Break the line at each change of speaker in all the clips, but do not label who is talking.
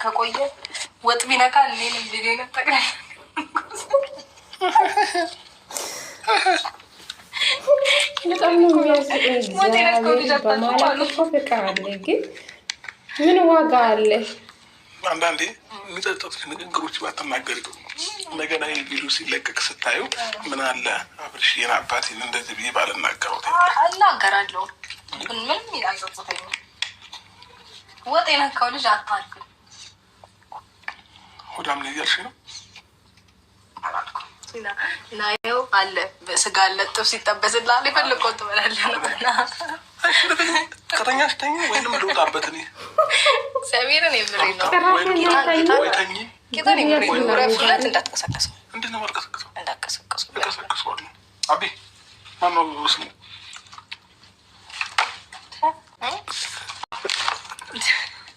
ከቆየ ወጥ ቢነካ እኔንም ቪዲዮ ነጠቅላል
በጣም ነው የሚያስቀኝ። በማለት እኮ ፍቅር አለ፣ ግን ምን ዋጋ አለ?
አንዳንዴ የሚጸጸቱ ንግግሮች ባትናገሪ እንደገና ቪዲዮ ሲለቀቅ ስታዩ ምን አለ አብርሽ የኔ አባቴን እንደዚህ ብዬ ባልናገረው
እናገራለሁ። ምንም አይጸጽተኝም። ወጥ የነካው ልጅ አታልኩ።
ሆዳም ነው እያልሽ ነው?
አላልኩም። ናየው አለ በስጋ አለ ጥብስ ይጠበስልሃል። የፈለከው ትበላለህ።
ከተኛሽ ተኝ ወይንም ልውጣበት እኔ
ሰሚርን የምሬ ነው። ጌታን የምሬ ነው። ረፍለት እንዳትቀሰቀሰው።
እንዴት ነው የማልቀሰቅሰው?
እንዳትቀሰቀሰው።
ተቀሰቅሰዋለሁ። አቢ ማነው ስሙ?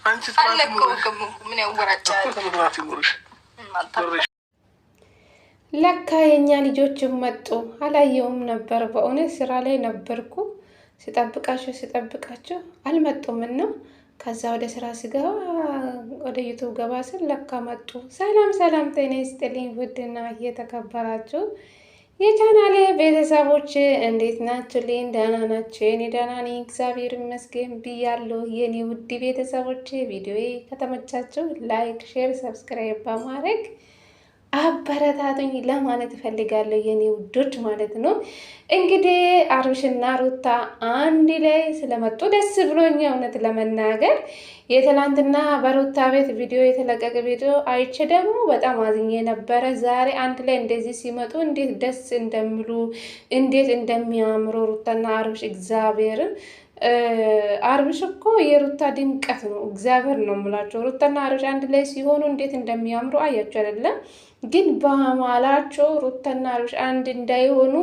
አንቺ
አለከው ምን ያወራጫል?
ተመግራት ይኖርሽ
ለካ የኛ ልጆችም መጡ። አላየውም ነበር በእውነት ስራ ላይ ነበርኩ። ሲጠብቃቸው አልመጡምና ከዛ ወደ ስራ ስገባ ወደ ዩቱብ ገባ ስል ለካ መጡ። ሰላም ጤና ይስጥልኝ ውድና እየተከበራችሁ የቻናሌ ቤተሰቦች እንዴት ናችሁልኝ? ደህና ናችሁ? የኔ ደህና ነኝ እግዚአብሔር ይመስገን ብያለሁ። የኔ ውድ ቤተሰቦች ቪዲዮዬ ከተመቻችሁ ላይክ፣ ሼር፣ ሰብስክራይብ በማድረግ አበረታቱኝ ለማለት እፈልጋለሁ የኔ ውዶች ማለት ነው። እንግዲህ አብርሽና ሩታ አንድ ላይ ስለመጡ ደስ ብሎኝ እውነት ለመናገር የትላንትና በሩታ ቤት ቪዲዮ የተለቀቀ ቪዲዮ አይቼ ደግሞ በጣም አዝኜ ነበረ። ዛሬ አንድ ላይ እንደዚህ ሲመጡ እንዴት ደስ እንደሚሉ እንዴት እንደሚያምሩ ሩታና አብርሽ እግዚአብሔርን አብርሽ እኮ የሩታ ድምቀት ነው። እግዚአብሔር ነው የምላቸው። ሩታና አብርሽ አንድ ላይ ሲሆኑ እንዴት እንደሚያምሩ አያቸው አይደለም? ግን በማላቸው ሩታና አብርሽ አንድ እንዳይሆኑ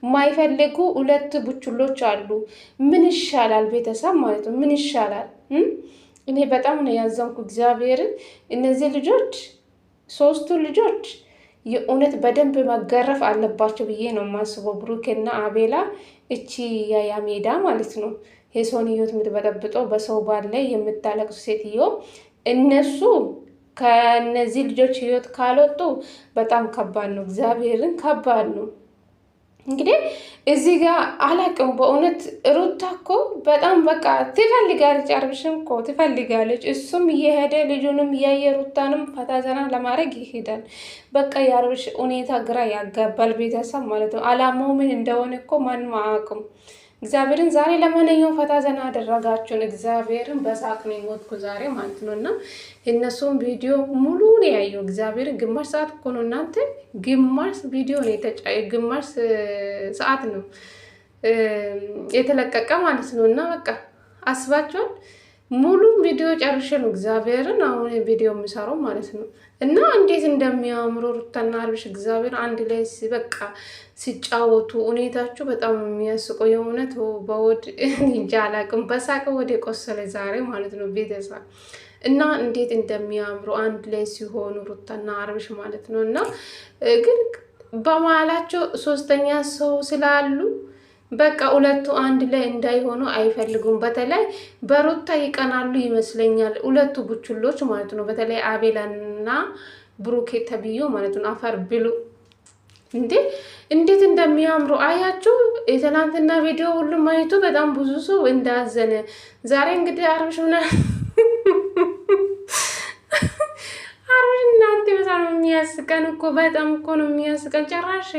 የማይፈልጉ ሁለት ቡችሎች አሉ። ምን ይሻላል ቤተሰብ ማለት ነው? ምን ይሻላል? እኔ በጣም ነው ያዘንኩ እግዚአብሔርን። እነዚህ ልጆች ሶስቱ ልጆች የእውነት በደንብ መገረፍ አለባቸው ብዬ ነው የማስበው። ብሩክና አቤላ እቺ ያያ ሜዳ ማለት ነው የሰውን ህይወት የምትበጠብጠው በሰው ባል ላይ የምታለቅሱ ሴትዮ እነሱ ከነዚህ ልጆች ህይወት ካልወጡ በጣም ከባድ ነው። እግዚአብሔርን ከባድ ነው። እንግዲህ እዚህ ጋር አላቅም በእውነት ሩታ እኮ በጣም በቃ ትፈልጋለች፣ አብርሽን እኮ ትፈልጋለች። እሱም እየሄደ ልጁንም እያየ ሩታንም ፈታዘና ለማድረግ ይሄዳል። በቃ የአብርሽ ሁኔታ ግራ ያጋባል ቤተሰብ ማለት ነው። አላማው ምን እንደሆነ እኮ ማንም አያውቅም። እግዚአብሔርን ዛሬ ለማንኛውም ፈታ ዘና አደረጋችሁን። እግዚአብሔርን በሳቅ ነው የሞትኩ ዛሬ ማለት ነው። እና እነሱም ቪዲዮ ሙሉ ነው ያየው። እግዚአብሔርን ግማሽ ሰዓት እኮ ነው እናንተ፣ ግማሽ ቪዲዮ ነው ግማሽ ሰዓት ነው የተለቀቀ ማለት ነው። እና በቃ አስባችኋል ሙሉ ቪዲዮ ጨርሼ ነው እግዚአብሔርን አሁን ቪዲዮ የሚሰራው ማለት ነው። እና እንዴት እንደሚያምሩ ሩታና አብርሽ እግዚአብሔር አንድ ላይ በቃ ሲጫወቱ ሁኔታችሁ በጣም የሚያስቀው የእውነት በወድ እንጃ አላቅም። በሳቀ ወደ ቆሰለ ዛሬ ማለት ነው ቤተሰብ እና እንዴት እንደሚያምሩ አንድ ላይ ሲሆኑ ሩታና አብርሽ ማለት ነው። እና ግን በመሀላቸው ሶስተኛ ሰው ስላሉ በቃ ሁለቱ አንድ ላይ እንዳይሆኑ አይፈልጉም። በተለይ በሩታ ይቀናሉ ይመስለኛል ሁለቱ ቡችሎች ማለት ነው። በተለይ አቤላና ብሩኬ ተብዮ ማለት ነው። አፈር ብሉ እንዴ! እንዴት እንደሚያምሩ አያችሁ። የትናንትና ቪዲዮ ሁሉም አይቶ በጣም ብዙ ሰው እንዳዘነ ዛሬ እንግዲህ አብርሽና እናንተ በጣም የሚያስቀን እኮ በጣም እኮ ነው የሚያስቀን። ጭራሽ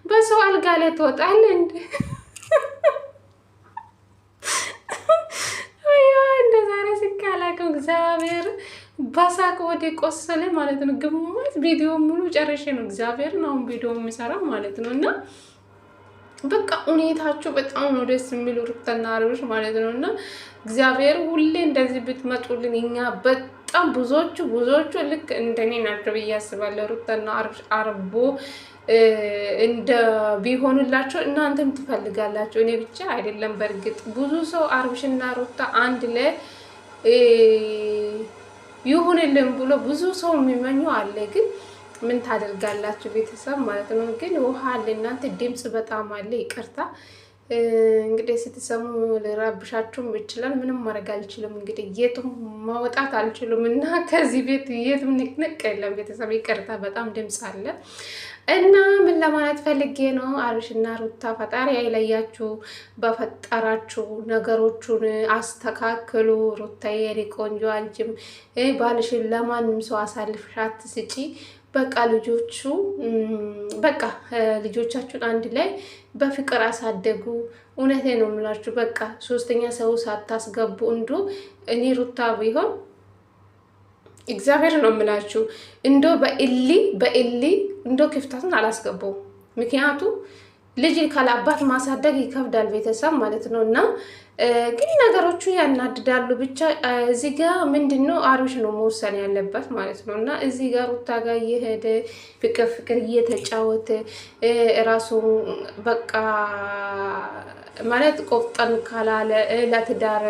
በሰው አልጋ ላይ ትወጣለህ እንዴ? እንደ ዛሬ ስካላከው እግዚአብሔር በሳቅ ወደ ቆሰለ ማለት ነው። ግማሽ ቪዲዮ ሙሉ ጨርሼ ነው እግዚአብሔርን አሁን ቪዲዮ የሚሰራ ማለት ነው። እና በቃ ሁኔታችሁ በጣም ነው ደስ የሚሉ ሩታና አብርሽ ማለት ነው። እና እግዚአብሔር ሁሌ እንደዚህ ብትመጡልን እኛ በጣም ብዙዎቹ ልክ እንደኔ ናቸው ብዬ አስባለሁ። ሩታና አብርሽ አርቦ እንደ ቢሆኑላቸው እናንተም ትፈልጋላችሁ። እኔ ብቻ አይደለም። በእርግጥ ብዙ ሰው አብርሽና ሩታ አንድ ላይ ይሁንልን ብሎ ብዙ ሰው የሚመኙ አለ። ግን ምን ታደርጋላችሁ ቤተሰብ ማለት ነው። ግን ውሃ አለ እናንተ ድምጽ በጣም አለ። ይቅርታ እንግዲህ ስትሰሙ ልረብሻችሁም ይችላል። ምንም ማድረግ አልችልም። እንግዲህ የቱም ማውጣት አልችሉም እና ከዚህ ቤት የቱም ንቅንቅ የለም። ቤተሰብ ይቅርታ፣ በጣም ድምፅ አለ እና ምን ለማለት ፈልጌ ነው፣ አብርሽና ሩታ ፈጣሪ አይለያችሁ። በፈጠራችሁ ነገሮቹን አስተካክሉ። ሩታዬ የኔ ቆንጆ፣ አንቺም ባልሽን ለማንም ሰው አሳልፈሽ አትስጪ። በቃ ልጆቻችሁን አንድ ላይ በፍቅር አሳደጉ። እውነቴ ነው የምላችሁ። በቃ ሶስተኛ ሰው ሳታስገቡ እንዶ እኔ ሩታ ቢሆን እግዚአብሔር ነው የምላችሁ እንዶ በእሊ እንዶ ክፍተቱን አላስገባው። ምክንያቱ ልጅ ካለአባት ማሳደግ ይከብዳል፣ ቤተሰብ ማለት ነው። እና ግን ነገሮቹ ያናድዳሉ። ብቻ እዚህ ጋር ምንድነው አብርሽ ነው መወሰን ያለበት ማለት ነው። እና እዚህ ጋር ሩታ ጋር እየሄደ ፍቅር እየተጫወተ ራሱ በቃ ማለት ቆፍጠን ካላለ ለትዳር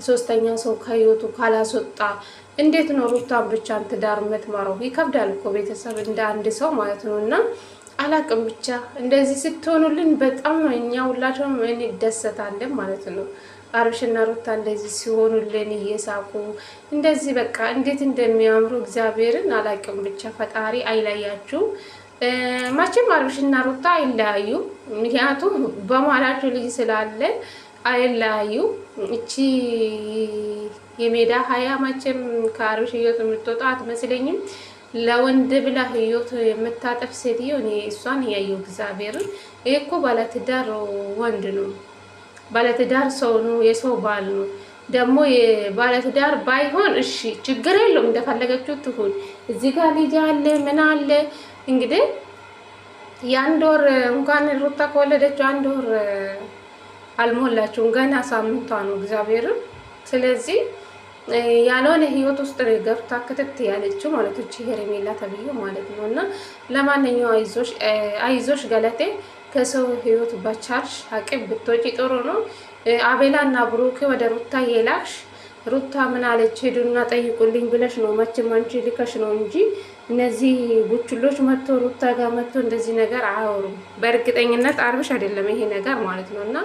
ሶስተኛ ሰው ከህይወቱ ካላስወጣ እንዴት ነው ሩታን ብቻን ትዳር የምትመራው? ይከብዳል እኮ ቤተሰብ እንደ አንድ ሰው ማለት ነው። እና አላቅም ብቻ እንደዚህ ስትሆኑልን በጣም ነው እኛ ሁላችንም እንደሰታለን ማለት ነው። አብርሽና ሩታ እንደዚህ ሲሆኑልን እየሳቁ እንደዚህ በቃ እንዴት እንደሚያምሩ እግዚአብሔርን አላቅም ብቻ ፈጣሪ አይለያችሁ። መቼም አብርሽና ሩታ አይለያዩ፣ ምክንያቱም በመሀላቸው ልጅ ስላለ አይለያዩ። እቺ የሜዳ ሀያ መቼም ከአብርሽ ህይወት የምትወጣ አትመስለኝም። ለወንድ ብላ ህይወት የምታጠፍ ሴትዮ እኔ እሷን ያየው እግዚአብሔርን። ይሄ እኮ ባለትዳር ወንድ ነው፣ ባለትዳር ሰው ነው፣ የሰው ባል ነው። ደግሞ ባለትዳር ባይሆን እሺ ችግር የለውም እንደፈለገችው ትሁን። እዚህ ጋር ልጅ አለ ምን አለ እንግዲህ የአንድ ወር እንኳን ሩታ ከወለደችው አንድ ወር አልሞላችሁም፣ ገና ሳምንቷ ነው እግዚአብሔርን። ስለዚህ ያልሆነ ህይወት ውስጥ ገብታ ክትት ያለችው ማለት እቺ ሄርሜላ ተብዬ ማለት ነው። እና ለማንኛው አይዞሽ ገለቴ፣ ከሰው ህይወት በቻልሽ አቅም ብትወጪ ጥሩ ነው። አቤላና ብሩክ ወደ ሩታ የላክሽ ሩታ ምን አለች ሄዱና ጠይቁልኝ ብለሽ ነው መቼም አንቺ ልከሽ ነው እንጂ እነዚህ ቡችሎች መጥቶ ሩታ ጋር መጥቶ እንደዚህ ነገር አያወሩም። በእርግጠኝነት አብርሽ አይደለም ይሄ ነገር ማለት ነው። እና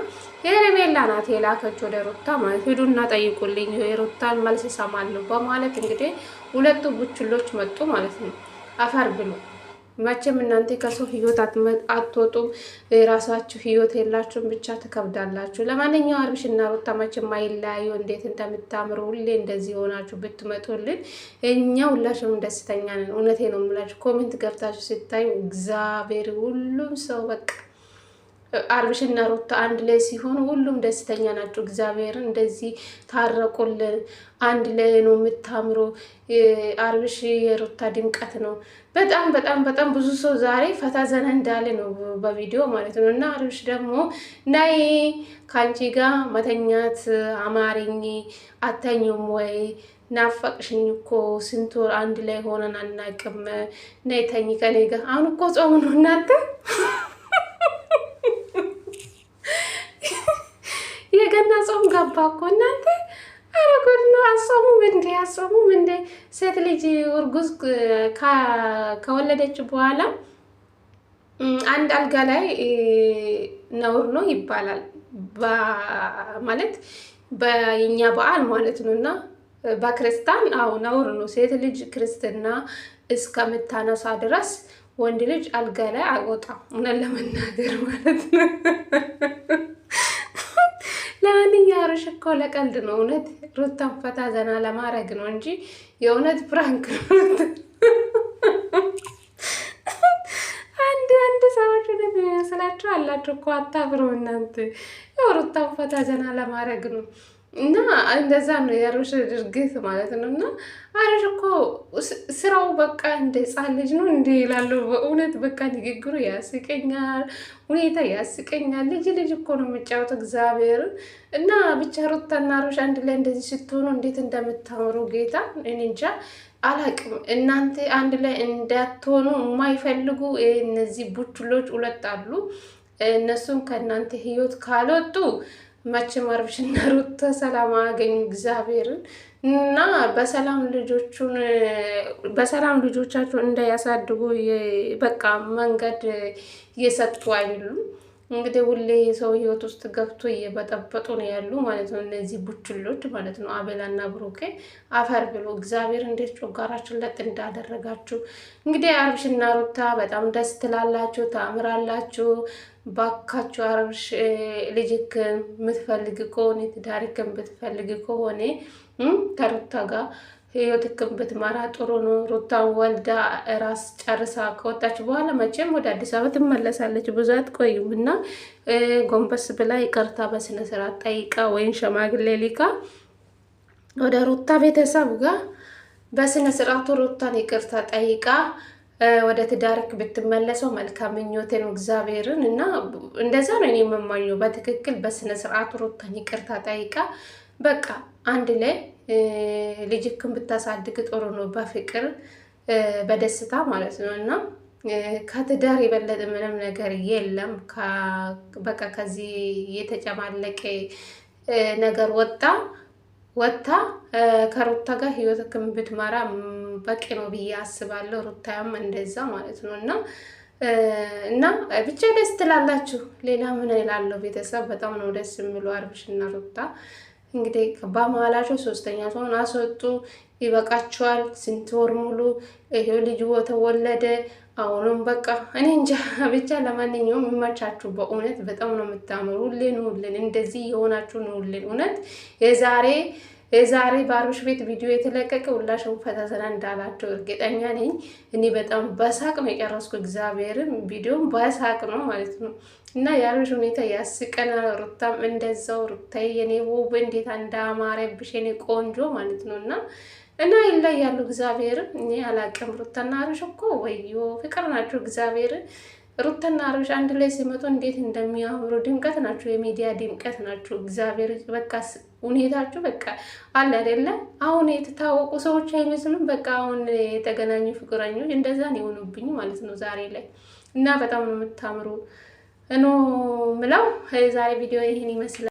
ሄርሜላ ናት የላከች ወደ ሩታ ማለት ሄዱና ጠይቁልኝ የሩታን መልስ እሰማለሁ በማለት እንግዲህ ሁለቱ ቡችሎች መጡ ማለት ነው። አፈር ብሎ መቼም እናንተ ከሰው ህይወት አትወጡም፣ የራሳችሁ ህይወት የላችሁም፣ ብቻ ትከብዳላችሁ። ለማንኛውም አብርሽና ሩታ መቼም አይለያዩ። እንዴት እንደምታምሩ ሁሌ እንደዚህ ሆናችሁ ብትመጡልን እኛ ሁላችሁም ደስተኛ ነን። እውነቴ ነው የምላችሁ። ኮሜንት ገብታችሁ ስታዩ እግዚአብሔር ሁሉም ሰው በቃ አብርሽና ሩታ አንድ ላይ ሲሆኑ ሁሉም ደስተኛ ናቸው። እግዚአብሔርን እንደዚህ ታረቁልን፣ አንድ ላይ ነው የምታምሩ። አብርሽ የሩታ ድምቀት ነው። በጣም በጣም በጣም ብዙ ሰው ዛሬ ፈታ ዘና እንዳለ ነው በቪዲዮ ማለት ነው። እና አብርሽ ደግሞ ናይ ከአንቺ ጋር መተኛት አማርኝ አተኙም ወይ ናፈቅሽኝ እኮ ስንት ወር አንድ ላይ ሆነን አናቅም፣ ናይ ተኝ ከኔ ጋር። አሁን እኮ ጾም ነው እናንተ የገና ጾም ገባ እኮ እናንተ። ኧረ ጉድ ነው። አጾሙም እንዴ? ሴት ልጅ እርጉዝ ከወለደች በኋላ አንድ አልጋ ላይ ነውር ነው ይባላል ማለት በእኛ በዓል ማለት ነው። እና በክርስቲያን አው ነውር ነው። ሴት ልጅ ክርስትና እስከምታነሳ ድረስ ወንድ ልጅ አልጋ ላይ አይወጣም፣ እውነት ለመናገር ማለት ነው። ለማንኛውም አብርሽ እኮ ለቀልድ ነው፣ እውነት ሩታን ፈታ ዘና ለማድረግ ነው እንጂ የእውነት ፕራንክ ነው። አንድ ሰዎች እውነት የሚመስላችሁ አላችሁ እኮ አታብሩ እናንተ። ያው ሩታን ፈታ ዘና ለማድረግ ነው እና እንደዛ ነው የአብርሽ ድርጊት ማለት ነው። እና አብርሽ እኮ ስራው በቃ እንደ ሕፃን ልጅ ነው እንደ ይላሉ። በእውነት በቃ ንግግሩ ያስቀኛል፣ ሁኔታ ያስቀኛል። ልጅ እኮ ነው የምጫወተው እግዚአብሔር። እና ብቻ ሩታና አብርሽ አንድ ላይ እንደዚህ ስትሆኑ እንዴት እንደምታምሩ ጌታ እኔ እንጃ አላቅም። እናንተ አንድ ላይ እንዳትሆኑ የማይፈልጉ እነዚህ ቡችሎች ሁለት አሉ። እነሱም ከእናንተ ህይወት ካልወጡ መቼም አብርሽና ሩታ ሰላም አገኙ እግዚአብሔርን። እና በሰላም ልጆቻቸውን እንዳያሳድጉ በቃ መንገድ እየሰጡ አይሉም። እንግዲህ ሁሌ የሰው ህይወት ውስጥ ገብቶ እየበጠበጡ ነው ያሉ ማለት ነው። እነዚህ ቡችሎች ማለት ነው። አቤላና ብሩኬ አፈር ብሎ እግዚአብሔር እንዴት ጮጋራችን ለጥ እንዳደረጋችሁ። እንግዲህ አብርሽና ሩታ በጣም ደስ ትላላችሁ፣ ታምራላችሁ። ባካችሁ አብርሽ ልጅክ የምትፈልግ ከሆነ ትዳርክን ብትፈልግ ከሆነ ከሩታ ጋር ህይወትክን ብትመራ ጥሩ ነው። ሩታን ወልዳ ራስ ጨርሳ ከወጣች በኋላ መቼም ወደ አዲስ አበባ ትመለሳለች፣ ብዙ አትቆይም እና ጎንበስ ብላ ይቅርታ በስነ ስርዓት ጠይቃ ወይም ሸማግሌ ሊካ ወደ ሩታ ቤተሰብ ጋር በስነ ስርዓቱ ሩታን ይቅርታ ጠይቃ ወደ ትዳርክ ብትመለሰው መልካም ምኞቴ ነው እግዚአብሔርን እና እንደዛ ነው እኔ የምመኘው። በትክክል በስነ ስርዓቱ ሩታን ይቅርታ ጠይቃ በቃ አንድ ላይ ልጅክን ብታሳድግ ጥሩ ነው፣ በፍቅር በደስታ ማለት ነው። እና ከትዳር የበለጠ ምንም ነገር የለም። በቃ ከዚህ የተጨማለቀ ነገር ወጥታ ከሩታ ጋር ህይወትክን ብትመራ በቂ ነው ብዬ አስባለሁ። ሩታያም እንደዛ ማለት ነው እና ብቻ ደስ ትላላችሁ። ሌላ ምን እላለሁ? ቤተሰብ በጣም ነው ደስ የሚሉ አብርሽና ሩታ እንግዲህ በመሀላቸው ሶስተኛ ሰውን አስወጡ። ይበቃቸዋል። ስንት ወር ሙሉ ይሄው ልጅ ተወለደ። አሁንም በቃ እኔ እንጃ ብቻ። ለማንኛውም ይመቻችሁ። በእውነት በጣም ነው የምታምሩ። ሁሌን እንደዚህ የሆናችሁ ነው። እውነት የዛሬ በአብርሽ ቤት ቪዲዮ የተለቀቀ ሁላችሁም ፈታዘና እንዳላቸው እርግጠኛ ነኝ። እኔ በጣም በሳቅ ነው የጨረስኩ። እግዚአብሔርን ቪዲዮም በሳቅ ነው ማለት ነው። እና የአብርሽ ሁኔታ ያስቀናል። ሩታም እንደዛው። ሩታዬ የኔ ውብ እንዴት እንዳማረብሽ የኔ ቆንጆ ማለት ነው። እና ይለያሉ። እግዚአብሔርን እኔ አላቅም። ሩታና አብርሽ እኮ ወዮ ፍቅር ናቸው። እግዚአብሔርን ሩታና አብርሽ አንድ ላይ ሲመጡ እንዴት እንደሚያምሩ ድምቀት ናቸው። የሚዲያ ድምቀት ናቸው። እግዚአብሔር በቃ ሁኔታችሁ በቃ አለ አይደለ? አሁን የተታወቁ ሰዎች አይመስሉም። በቃ አሁን የተገናኙ ፍቅረኞች እንደዛ ነው የሆኑብኝ ማለት ነው ዛሬ ላይ። እና በጣም ነው የምታምሩ ምለው። ዛሬ ቪዲዮ ይህን ይመስላል።